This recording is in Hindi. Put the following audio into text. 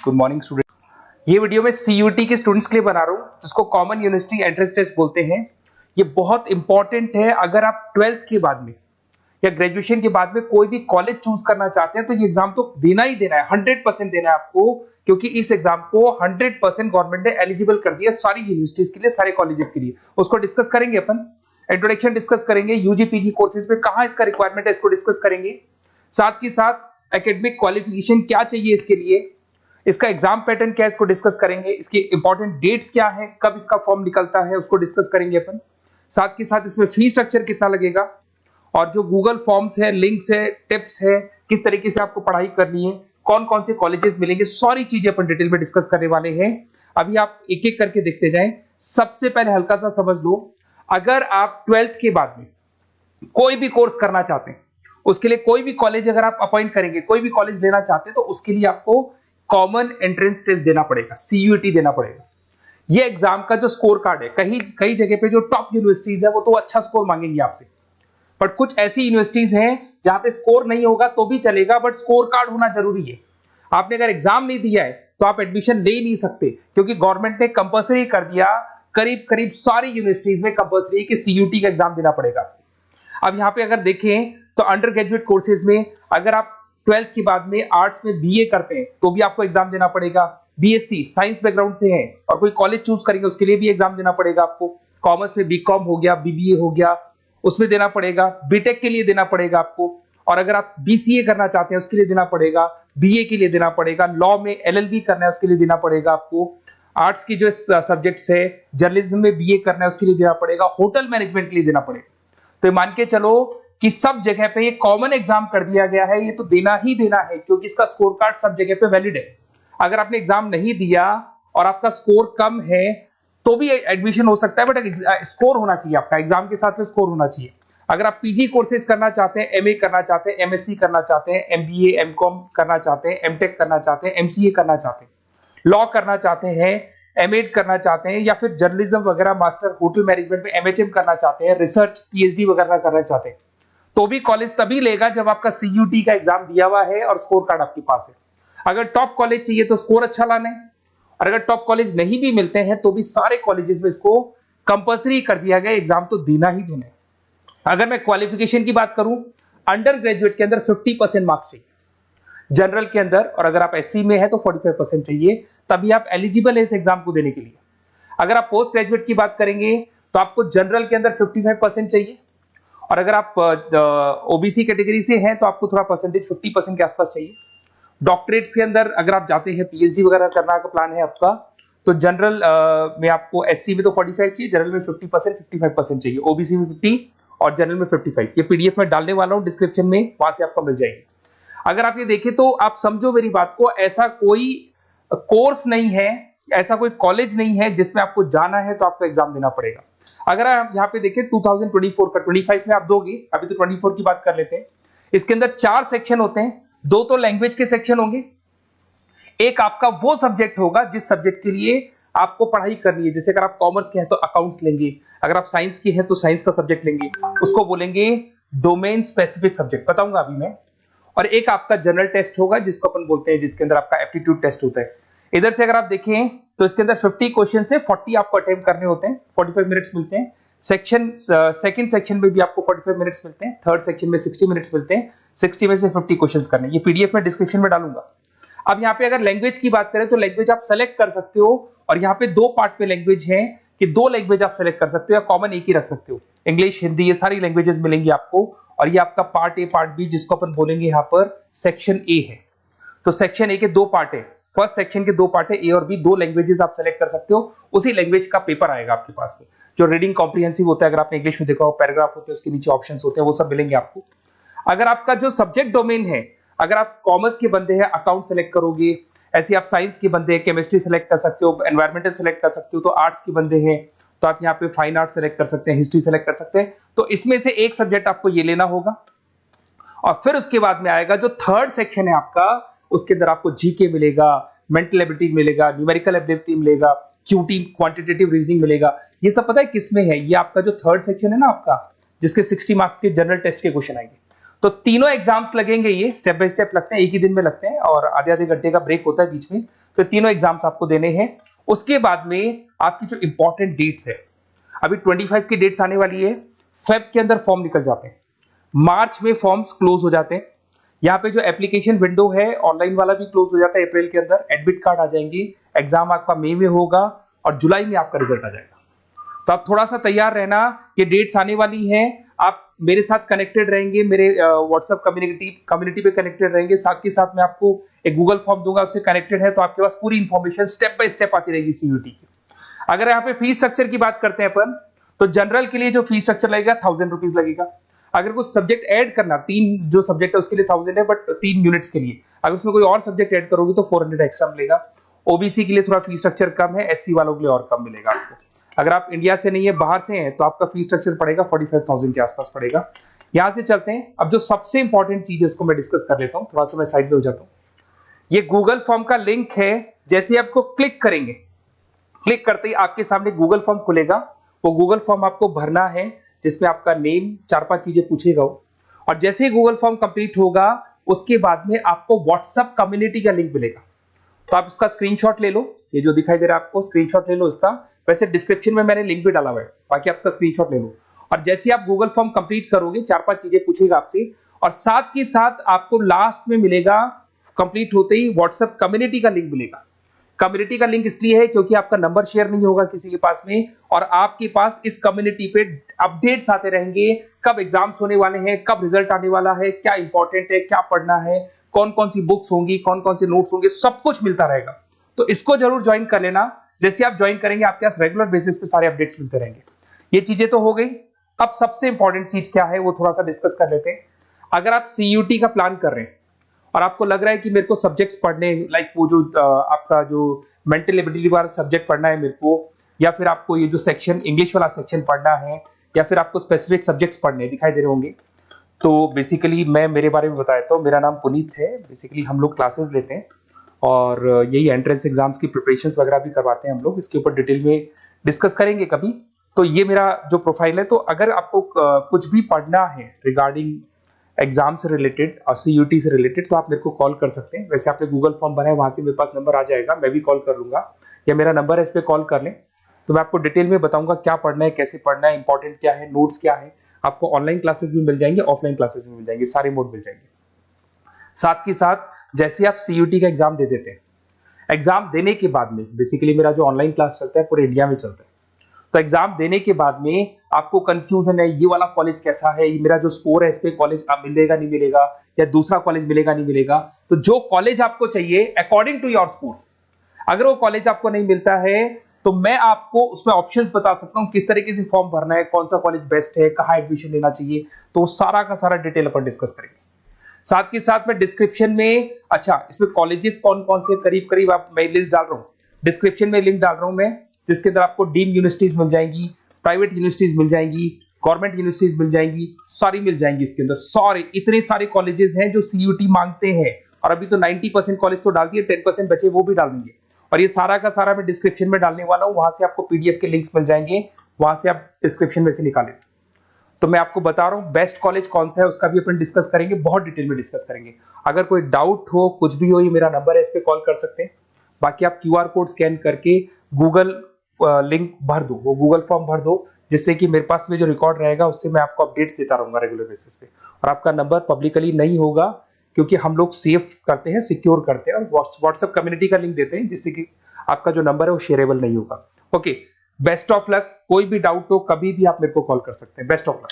Good morning student. ये वीडियो मैं सीयूटी के स्टूडेंट्स के लिए बना रहा हूँ जिसको कॉमन यूनिवर्सिटी एंट्रेंस टेस्ट बोलते हैं। ये बहुत इंपॉर्टेंट है। अगर आप 12th के बाद में या ग्रेजुएशन के बाद में कोई भी कॉलेज चूज करना चाहते हैं तो ये एग्जाम तो देना ही देना है, 100% देना है आपको, क्योंकि इस एग्जाम को 100% गवर्नमेंट ने एलिजिबल कर दिया सारी यूनिवर्सिटीज के लिए, सारे कॉलेजेस के लिए। उसको डिस्कस करेंगे अपन, इंट्रोडक्शन डिस्कस करेंगे, यूजी पीजी कोर्सेज में कहां इसका रिक्वायरमेंट है इसको डिस्कस करेंगे। साथ ही साथ एकेडमिक क्वालिफिकेशन क्या चाहिए इसके लिए, इसका एग्जाम पैटर्न क्या है इसको डिस्कस करेंगे, इसके इंपॉर्टेंट डेट्स क्या है, कब इसका फॉर्म निकलता है उसको डिस्कस करेंगे अपन। साथ के साथ इसमें फी स्ट्रक्चर कितना लगेगा और जो गूगल फॉर्म्स है, लिंक्स है, टिप्स है, किस तरीके से आपको पढ़ाई करनी है, कौन कौन से कॉलेजेस मिलेंगे, सारी चीजें अपन डिटेल में डिस्कस करने वाले हैं। अभी आप एक एक करके देखते जाएं। सबसे पहले हल्का सा समझ लो, अगर आप 12th के बाद में कोई भी कोर्स करना चाहते हैं, उसके लिए कोई भी कॉलेज अगर आप अपॉइंट करेंगे, कोई भी कॉलेज लेना चाहते हैं तो उसके लिए आपको कॉमन एंट्रेंस टेस्ट देना पड़ेगा, सीयूटी देना पड़ेगा। ये एग्जाम का जो स्कोर कार्ड है, कई जगह पे जो टॉप यूनिवर्सिटीज है वो तो अच्छा स्कोर मांगेंगे आपसे, बट कुछ ऐसी यूनिवर्सिटीज हैं जहां पे स्कोर नहीं होगा तो भी चलेगा, बट स्कोर कार्ड होना जरूरी है। आपने अगर एग्जाम नहीं दिया है तो आप एडमिशन ले नहीं सकते, क्योंकि गवर्नमेंट ने कंपल्सरी कर दिया, करीब करीब सारी यूनिवर्सिटीज में कंपल्सरी कि सीयूटी का एग्जाम देना पड़ेगा। अब यहां पे अगर देखें तो अंडर ग्रेजुएट कोर्सेज में अगर आप 12th के बाद में आर्ट्स में बीए करते हैं तो भी आपको एग्जाम देना पड़ेगा। बीएससी साइंस बैकग्राउंड से है और कोई कॉलेज चूज करेंगे उसके लिए भी एग्जाम देना पड़ेगा आपको। कॉमर्स में बीकॉम हो गया, बीबीए हो गया, उसमें देना पड़ेगा। बीटेक के लिए देना पड़ेगा आपको, और अगर आप बीसीए करना चाहते हैं उसके लिए देना पड़ेगा, बीए के लिए देना पड़ेगा, लॉ में एलएलबी करना है उसके लिए देना पड़ेगा आपको, आर्ट्स की जो सब्जेक्ट्स है, जर्नलिज्म में बीए करना है उसके लिए देना पड़ेगा, होटल मैनेजमेंट के लिए देना पड़ेगा। तो मान के चलो कि सब जगह पे ये कॉमन एग्जाम कर दिया गया है, ये तो देना ही देना है, क्योंकि इसका स्कोर कार्ड सब जगह पे वैलिड है। अगर आपने एग्जाम नहीं दिया और आपका स्कोर कम है तो भी एडमिशन हो सकता है, बट स्कोर होना चाहिए आपका, एग्जाम के साथ में स्कोर होना चाहिए। अगर आप पीजी कोर्सेज करना चाहते हैं, एमए करना चाहते हैं, एमएससी करना चाहते हैं, एमबीए एमकॉम करना चाहते हैं, एमटेक करना चाहते हैं, एमसीए करना चाहते हैं, लॉ करना चाहते हैं, एमएड करना चाहते हैं, या फिर जर्नलिज्म वगैरह, मास्टर होटल मैनेजमेंट में एमएचएम करना चाहते हैं, रिसर्च पीएचडी वगैरह करना चाहते हैं, तो भी कॉलेज तभी लेगा जब आपका सीयूटी का एग्जाम दिया हुआ है और स्कोर कार्ड आपके पास है। अगर टॉप कॉलेज चाहिए तो स्कोर अच्छा लाना है, और अगर टॉप कॉलेज नहीं भी मिलते हैं तो भी सारे कॉलेजेस में इसको कंपल्सरी कर दिया गया, एग्जाम तो देना ही देना है। अगर मैं क्वालिफिकेशन की बात करूं, अंडर ग्रेजुएट के अंदर 50% मार्क्स चाहिए जनरल के अंदर, और अगर आप एससी में है तो 45% चाहिए, तभी आप एलिजिबल है इस एग्जाम को देने के लिए। अगर आप पोस्ट ग्रेजुएट की बात करेंगे तो आपको जनरल के अंदर 55% चाहिए, और अगर आप ओबीसी कैटेगरी से हैं तो आपको थोड़ा परसेंटेज 50% के आसपास चाहिए। डॉक्टरेट्स के अंदर अगर आप जाते हैं, पीएचडी वगैरह करना का प्लान है आपका, तो जनरल में आपको एससी में तो 45 चाहिए, जनरल में 50%, 55% चाहिए, ओबीसी में 50 और जनरल में 55। ये पीडीएफ में डालने वाला हूं डिस्क्रिप्शन में, वहां से आपको मिल जाएगी। अगर आप ये देखें तो आप समझो मेरी बात को, ऐसा कोई कोर्स नहीं है, ऐसा कोई कॉलेज नहीं है जिसमें आपको जाना है तो आपको एग्जाम देना पड़ेगा। अगर आप यहाँ पे देखें 2024 का, 25 में आप दोगे, अभी तो 24 की बात कर लेते हैं। इसके अंदर 4 सेक्शन होते हैं, 2 तो लैंग्वेज के सेक्शन होंगे, एक आपका वो सब्जेक्ट होगा जिस सब्जेक्ट के लिए आपको पढ़ाई करनी है। जैसे अगर आप कॉमर्स के हैं तो अकाउंट्स लेंगे, अगर आप साइंस के हैं तो साइंस का सब्जेक्ट लेंगे, उसको बोलेंगे डोमेन स्पेसिफिक सब्जेक्ट, बताऊंगा अभी मैं। और एक आपका जनरल टेस्ट होगा जिसको अपन बोलते हैं, जिसके अंदर आपका एप्टीट्यूड टेस्ट होता है। इधर से अगर आप देखें तो इसके अंदर 50 क्वेश्चन से 40 आपको अटेम्प्ट करने होते हैं, 45 मिनट्स मिलते हैं। सेकंड सेक्शन में भी आपको 45 मिनट्स मिलते हैं, थर्ड सेक्शन में 60 मिनट्स मिलते हैं, 60 में से 50 क्वेश्चंस करने। ये पीडीएफ में डिस्क्रिप्शन में डालूंगा। अब यहाँ पे अगर लैंग्वेज की बात करें तो लैंग्वेज आप सेलेक्ट कर सकते हो, और यहाँ पे 2 पार्ट पे लैंग्वेज है कि 2 लैंग्वेज आप सेलेक्ट कर सकते हो, या कॉमन एक ही रख सकते हो। इंग्लिश, हिंदी, ये सारी लैंग्वेजेस मिलेंगी आपको, और ये आपका पार्ट ए पार्ट बी, जिसको अपन बोलेंगे यहाँ पर सेक्शन ए है। तो सेक्शन ए के 2 पार्ट है, फर्स्ट सेक्शन के 2 पार्ट है, ए और बी, 2 लैंग्वेजेस आप सेलेक्ट कर सकते हो। उसी लैंग्वेज का पेपर आएगा आपके पास में, जो रीडिंग कॉम्प्रिहेंसिव होता है। अगर आपने इंग्लिश में देखा हो, पैराग्राफ होते हैं, उसके नीचे ऑप्शंस होते हैं, वो सब मिलेंगे आपको। अगर आपका जो सब्जेक्ट डोमेन है, अगर आप कॉमर्स के बंदे हैं अकाउंट सेलेक्ट करोगे, ऐसे आप साइंस के बंदे हैं केमिस्ट्री सेलेक्ट कर सकते हो, एनवायरमेंटल सेलेक्ट कर सकते हो, तो आर्ट्स के बंदे हैं तो आप यहाँ पे फाइन आर्ट सेलेक्ट कर सकते हैं, हिस्ट्री सेलेक्ट कर सकते हैं। तो इसमें से एक सब्जेक्ट आपको ये लेना होगा, और फिर उसके बाद में आएगा जो थर्ड सेक्शन है आपका, उसके अंदर आपको जीके मिलेगा, मेंटल एबिलिटी मिलेगा, न्यूमेरिकल एबिलिटी मिलेगा, क्यूटी क्वांटिटेटिव रीजनिंग मिलेगा। ये सब पता है किसमें है? ये आपका जो थर्ड सेक्शन है ना आपका, जिसके 60 मार्क्स के जनरल टेस्ट के क्वेश्चन आएंगे। तो तीनों एग्जाम्स लगेंगे, ये स्टेप बाय स्टेप लगते हैं, एक ही दिन में लगते हैं, और आधे आधे घंटे का ब्रेक होता है बीच में। तो तीनों एग्जाम्स आपको देने हैं। उसके बाद में आपकी जो इंपॉर्टेंट डेट्स है, अभी 25 की डेट्स आने वाली है, फेब के अंदर फॉर्म निकल जाते हैं, मार्च में फॉर्म्स क्लोज हो जाते हैं। यहाँ पे जो एप्लीकेशन विंडो है ऑनलाइन वाला भी क्लोज हो जाता है अप्रैल के अंदर, एडमिट कार्ड आ जाएंगे, एग्जाम आपका मई में होगा और जुलाई में आपका रिजल्ट आ जाएगा। तो आप थोड़ा सा तैयार रहना, ये डेट्स आने वाली हैं, आप मेरे साथ कनेक्टेड रहेंगे, मेरे व्हाट्सएप कम्युनिटी पे कनेक्टेड रहेंगे, साथ के साथ मैं आपको एक गूगल फॉर्म दूंगा, उससे कनेक्टेड है तो आपके पास पूरी इंफॉर्मेशन स्टेप बाय स्टेप आती रहेगी सीयूटी की। अगर यहाँ पे फीस स्ट्रक्चर की बात करते हैं अपन, तो जनरल के लिए जो फीस स्ट्रक्चर लगेगा 1000 रुपीज लगेगा। अगर कुछ सब्जेक्ट ऐड करना, 3 जो सब्जेक्ट है उसके लिए 1000 है, बट 3 यूनिट्स के लिए अगर उसमें कोई और सब्जेक्ट ऐड करोगे तो 400 एक्स्ट्रा मिलेगा। ओबीसी के लिए थोड़ा फीस स्ट्रक्चर कम है, एससी वालों के लिए और कम मिलेगा आपको। अगर आप इंडिया से नहीं है, बाहर से हैं, तो आपका फीस स्ट्रक्चर पड़ेगा 45,000 के आसपास पड़ेगा। यहां से चलते हैं, अब जो सबसे इंपॉर्टेंट चीज है उसको मैं डिस्कस कर लेता हूं, थोड़ा सा मैं साइड में हो जाता हूं। ये गूगल फॉर्म का लिंक है, जैसे आप इसको क्लिक करेंगे, क्लिक करते ही आपके सामने गूगल फॉर्म खुलेगा। वो गूगल फॉर्म आपको भरना है, जिसमें आपका नेम, 4-5 चीजें पूछेगा वो। और जैसे ही गूगल फॉर्म कंप्लीट होगा, उसके बाद में आपको व्हाट्सएप कम्युनिटी का लिंक मिलेगा। तो आप इसका स्क्रीनशॉट ले लो, ये जो दिखाई दे रहा है आपको, स्क्रीनशॉट ले लो इसका। वैसे डिस्क्रिप्शन में मैंने लिंक भी डाला हुआ है, बाकी आप इसका स्क्रीनशॉट ले लो। और जैसे आप गूगल फॉर्म कंप्लीट करोगे, 4-5 चीजें पूछेगा आपसे, और साथ के साथ आपको लास्ट में मिलेगा, कंप्लीट होते ही व्हाट्सएप कम्युनिटी का लिंक मिलेगा। कम्युनिटी का लिंक इसलिए है क्योंकि आपका नंबर शेयर नहीं होगा किसी के पास में, और आपके पास इस कम्युनिटी पे अपडेट्स आते रहेंगे, कब एग्जाम्स होने वाले हैं, कब रिजल्ट आने वाला है, क्या इंपॉर्टेंट है, क्या पढ़ना है, कौन कौन सी बुक्स होंगी, कौन कौन से नोट्स होंगे, सब कुछ मिलता रहेगा। तो इसको जरूर ज्वाइन कर लेना। जैसे आप ज्वाइन करेंगे, आपके पास रेगुलर बेसिस पे सारे अपडेट्स मिलते रहेंगे। ये चीजें तो हो गई। अब सबसे इंपॉर्टेंट चीज क्या है वो थोड़ा सा डिस्कस कर लेते हैं। अगर आप सीयूटी का प्लान कर रहे हैं और आपको लग रहा है कि मेरे को सब्जेक्ट्स पढ़ने, लाइक वो जो आपका जो मेंटल एबिलिटी वाला सब्जेक्ट पढ़ना है मेरे को, या फिर आपको ये जो सेक्शन इंग्लिश वाला सेक्शन पढ़ना है, या फिर आपको स्पेसिफिक सब्जेक्ट्स पढ़ने दिखाई दे रहे होंगे, तो बेसिकली मैं मेरे बारे में बताया तो मेरा नाम पुनीत है। बेसिकली हम लोग क्लासेस लेते हैं और यही एंट्रेंस एग्जाम्स की प्रिपरेशंस वगैरह भी करवाते हैं हम लोग। इसके ऊपर डिटेल में डिस्कस करेंगे कभी। तो ये मेरा जो प्रोफाइल है। तो अगर आपको कुछ भी पढ़ना है रिगार्डिंग एग्जाम से रिलेटेड और सीयूटी से रिलेटेड, तो आप मेरे को कॉल कर सकते हैं। वैसे आपने गूगल फॉर्म भरा है, वहां से मेरे पास नंबर आ जाएगा, मैं भी कॉल कर लूंगा, या मेरा नंबर है, इस पर कॉल कर लें। तो मैं आपको डिटेल में बताऊंगा क्या पढ़ना है, कैसे पढ़ना है, इंपॉर्टेंट क्या है, नोट्स क्या है। आपको ऑनलाइन क्लासेस भी मिल जाएंगे, ऑफलाइन क्लासेस भी मिल जाएंगे, सारे मोड मिल जाएंगे। साथ के साथ जैसे आप सीयूटी का एग्जाम दे देते हैं, एग्जाम देने के बाद में बेसिकली मेरा जो ऑनलाइन क्लास चलता है पूरे इंडिया में चलता है। तो एग्जाम देने के बाद में आपको कंफ्यूजन है, ये वाला कॉलेज कैसा है, ये मेरा जो स्कोर है इस पे कॉलेज मिलेगा नहीं मिलेगा, या दूसरा कॉलेज मिलेगा नहीं मिलेगा। तो जो कॉलेज आपको चाहिए अकॉर्डिंग टू योर स्कोर, अगर वो कॉलेज आपको नहीं मिलता है तो मैं आपको उसमें ऑप्शंस बता सकता हूं, किस तरीके से फॉर्म भरना है, कौन सा कॉलेज बेस्ट है, कहाँ एडमिशन लेना चाहिए। तो सारा का सारा डिटेल अपन डिस्कस करेंगे। साथ के साथ मैं डिस्क्रिप्शन में, अच्छा इसमें कॉलेजेस कौन कौन से करीब करीब आप, मैं लिस्ट डाल रहा हूँ, डिस्क्रिप्शन में लिंक डाल रहा हूं मैं, जिसके अंदर आपको डीम्ड यूनिवर्सिटीज मिल जाएंगी, प्राइवेट यूनिवर्सिटीज मिल जाएंगी, गवर्नमेंट यूनिवर्सिटीज मिल जाएंगी, सारी मिल जाएंगी इसके अंदर। सारे इतने सारे कॉलेजेस हैं जो सीयूटी मांगते हैं, और अभी तो 90% कॉलेज तो डाल दिए, 10% बचे वो भी डाल देंगे। और ये सारा का सारा मैं डिस्क्रिप्शन में डालने वाला हूं, वहां से आपको पीडीएफ के लिंक्स मिल जाएंगे, वहां से आप डिस्क्रिप्शन में से निकालें। तो मैं आपको बता रहा हूं बेस्ट कॉलेज कौन सा है, उसका भी अपन डिस्कस करेंगे, बहुत डिटेल में डिस्कस करेंगे। अगर कोई डाउट हो, कुछ भी हो, ये मेरा नंबर है, इस पे कॉल कर सकते हैं। बाकी आप क्यूआर कोड स्कैन करके गूगल लिंक भर दो, वो गूगल फॉर्म भर दो, जिससे कि मेरे पास में जो रिकॉर्ड रहेगा उससे मैं आपको अपडेट्स देता रहूंगा रेगुलर बेसिस पे। और आपका नंबर पब्लिकली नहीं होगा, क्योंकि हम लोग सेफ करते हैं, सिक्योर करते हैं, और व्हाट्सएप कम्युनिटी का लिंक देते हैं, जिससे कि आपका जो नंबर है वो शेयरेबल नहीं होगा। Okay, best of luck. कोई भी डाउट हो कभी भी आप मेरे को कॉल कर सकते हैं। Best of luck.